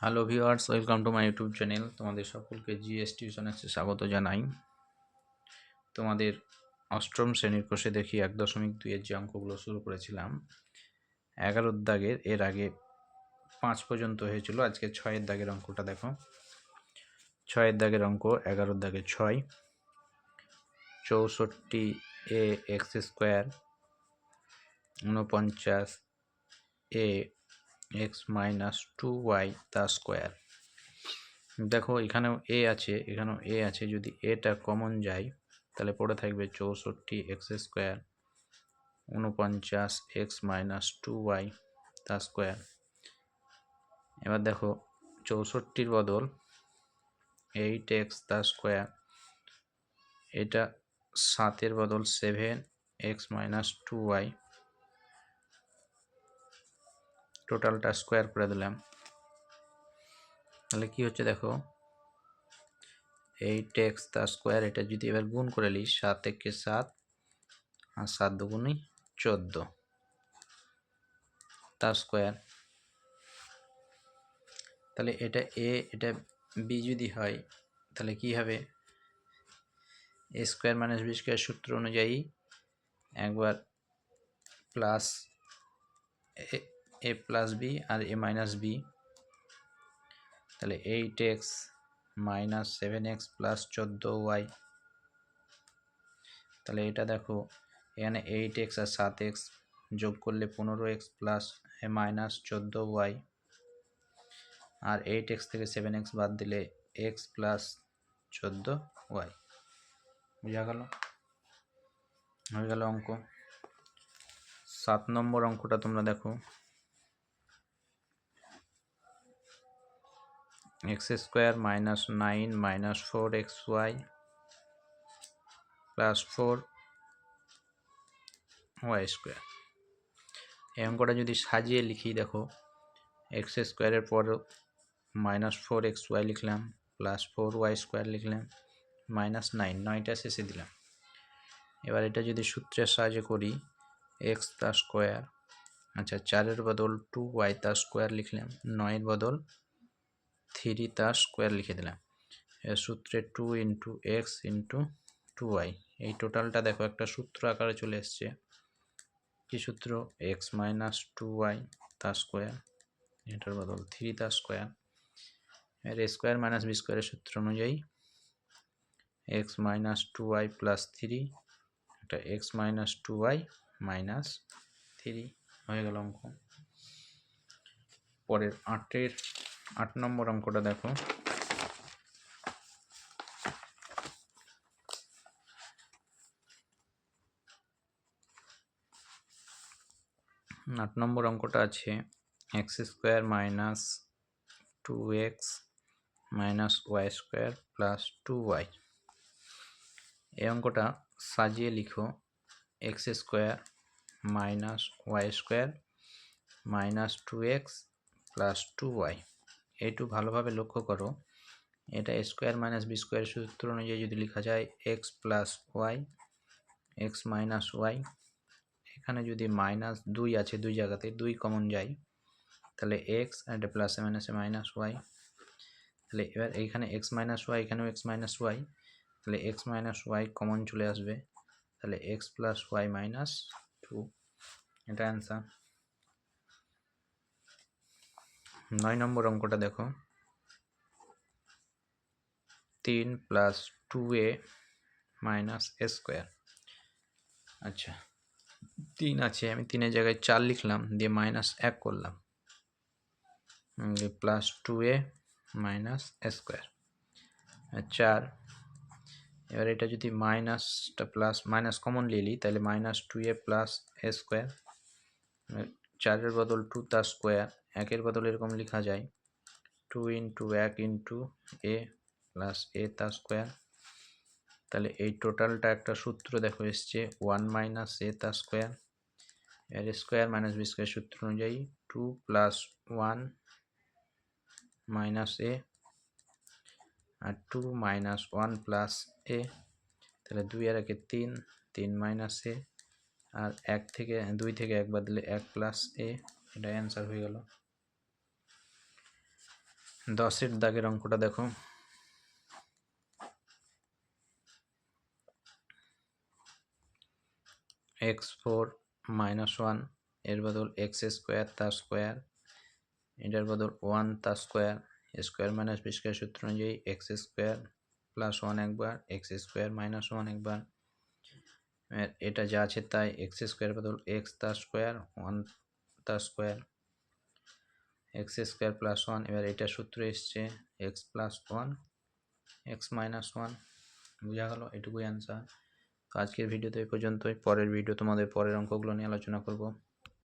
Hello viewers, welcome to my YouTube channel. তোমাদের সকলকে GS টিউশনে স্বাগত জানাই। তোমাদের অষ্টম শ্রেণীর কোষে দেখি 1.2 যে অঙ্কগুলো শুরু করেছিলাম 11 দাগের, এর আগে 5 পর্যন্ত হয়েছিল। আজকে 6 দাগের অঙ্কটা দেখো। 6 দাগের অঙ্ক, 11 দাগে 6, 64 এ এক্স স্কোয়ার 49 এ এক্স মাইনাস 2y তা স্কোয়ার। দেখো এখানেও এ আছে, এখানেও এ আছে। যদি এটা কমন যায় তাহলে পড়ে থাকবে 64 x square 49 x minus 2y তা স্কোয়ার। এবার দেখো 64 বদল 8 এক্স তা স্কোয়ার, এটা 7 বদল 7 এক্স মাইনাস 2y, টোটালটা স্কোয়ার করে দিলাম। তাহলে কি হচ্ছে দেখো, 8 এক্স তা স্কোয়ার, এটা যদি এবার গুণ করে নিই 7 একে 7 আর 7 দুগুণে 14 তা স্কোয়ার। তাহলে এটা এ এটা বি যদি হয় তাহলে কি হবে, এ স্কোয়ার মাইনাস বি স্কোয়ার সূত্র অনুযায়ী একবার প্লাস এ প্লাস বি আর এ মাইনাস বি, তাহলে 8 x minus 7 x plus 14y। তাহলে এটা দেখো এখানে 8 এক্স আর 7 এক্স যোগ করলে 15 এক্স প্লাস মাইনাস 14y, আর 8 এক্স থেকে 7 এক্স বাদ দিলে এক্স প্লাস 14y। বুঝা গেল? হয়ে গেল অঙ্ক। 7 নম্বর অঙ্কটা তোমরা দেখো। X square minus 9 minus 4xy plus 4y square. এই অঙ্কটা যদি সাজিয়ে লিখি দেখো, এক্স স্কোয়ারের পর মাইনাস 4xy লিখলাম, প্লাস 4y স্কোয়ার লিখলাম, মাইনাস 9টা শেষে দিলাম। এবার এটা যদি সূত্রের সাহায্যে করি, এক্স তার স্কোয়ার, আচ্ছা 4-এর বদল 2y তার স্কোয়ার লিখলাম, 9-এর বদল 3 তার স্কোয়ার লিখে দিলাম। এর সূত্রে 2 ইন্টু এক্স ইন্টু 2y, এই টোটালটা দেখো একটা সূত্র আকারে চলে এসছে। কি সূত্র? এক্স মাইনাস 2y তার স্কোয়ার, এটার বদল 3 তার স্কোয়ার। এর স্কোয়ার মাইনাস বি স্কোয়ারের সূত্র অনুযায়ী এক্স মাইনাস 2y প্লাস 3, এটা এক্স মাইনাস 2y মাইনাস 3 হয়ে গেল অঙ্ক। পরের 8 নম্বর অঙ্কটা দেখো। 8 নম্বর অঙ্কটা আছে x square minus 2x minus y square plus 2y। এই অঙ্কটা সাজিয়ে লিখো, x square minus y square minus 2x plus 2y। এইটু ভালোভাবে লক্ষ্য করো, এটা স্কোয়ার মাইনাস বি স্কোয়ার সূত্র অনুযায়ী যদি লেখা যায় x plus y, x minus y, এখানে যদি মাইনাস 2 আছে, দুই জায়গাতে 2 কমন যায়, তাহলে এক্স আর এটা প্লাসে মাইনাসে মাইনাস ওয়াই। তাহলে এবার এইখানে এক্স মাইনাস ওয়াই, এখানেও এক্স মাইনাস ওয়াই, তাহলে এক্স মাইনাস ওয়াই কমন চলে আসবে, তাহলে এক্স প্লাস ওয়াই মাইনাস 2, এটা অ্যান্সার। 9 নম্বর অঙ্কটা দেখো। 3 প্লাস 2a মাইনাস এ স্কোয়ার। আচ্ছা 3 আছে, আমি 3-এর জায়গায় 4 লিখলাম, দিয়ে মাইনাস 1 করলাম, প্লাস 2a মাইনাস এ স্কোয়ার 4। এবার এটা যদি মাইনাসটা প্লাস মাইনাস কমন নিলি তাহলে মাইনাস 2a প্লাস এ স্কোয়ার, 4-এর বদল 2 তার স্কোয়ার, 1-এর বদল এরকম লেখা যায় 2 ইন্টু 1 ইন্টু এ প্লাস এ তার স্কোয়ার। তাহলে এই টোটালটা একটা সূত্র দেখো এসছে 1 মাইনাস এ তার স্কোয়ার। এর স্কোয়ার মাইনাস বি স্কোয়ার সূত্র অনুযায়ী 2 প্লাস 1 মাইনাস এ আর 2 মাইনাস 1 প্লাস এ, তাহলে 2 আর 1-এ 3, 3 মাইনাস এ, আর 2 থেকে 1 বাদ দিলে 1 প্লাস এ, এটা অ্যান্সার হয়ে গেল। 10 দাগের অঙ্কটা দেখো। x4 -1 এর বদল x স্কোয়ার তার স্কোয়ার, এটার বদল 1 তার square, square minus b square সূত্র অনুযায়ী এক্স স্কোয়ার প্লাস 1 একবার, এক্স স্কোয়ার মাইনাস 1 একবার। এটা যা আছে তাই, এক্স স্কোয়ার বদল এক্স তার স্কোয়ার, 1 তার স্কোয়ার, এক্স স্কোয়ার প্লাস 1। এবার এটা সূত্র এসছে এক্স প্লাস 1 এক্স মাইনাস 1। বোঝা গেল, এটুকুই অ্যান্সার। আজকের ভিডিওতে এই পর্যন্তই। পরের ভিডিও তোমাদের পরের অঙ্কগুলো নিয়ে আলোচনা করব।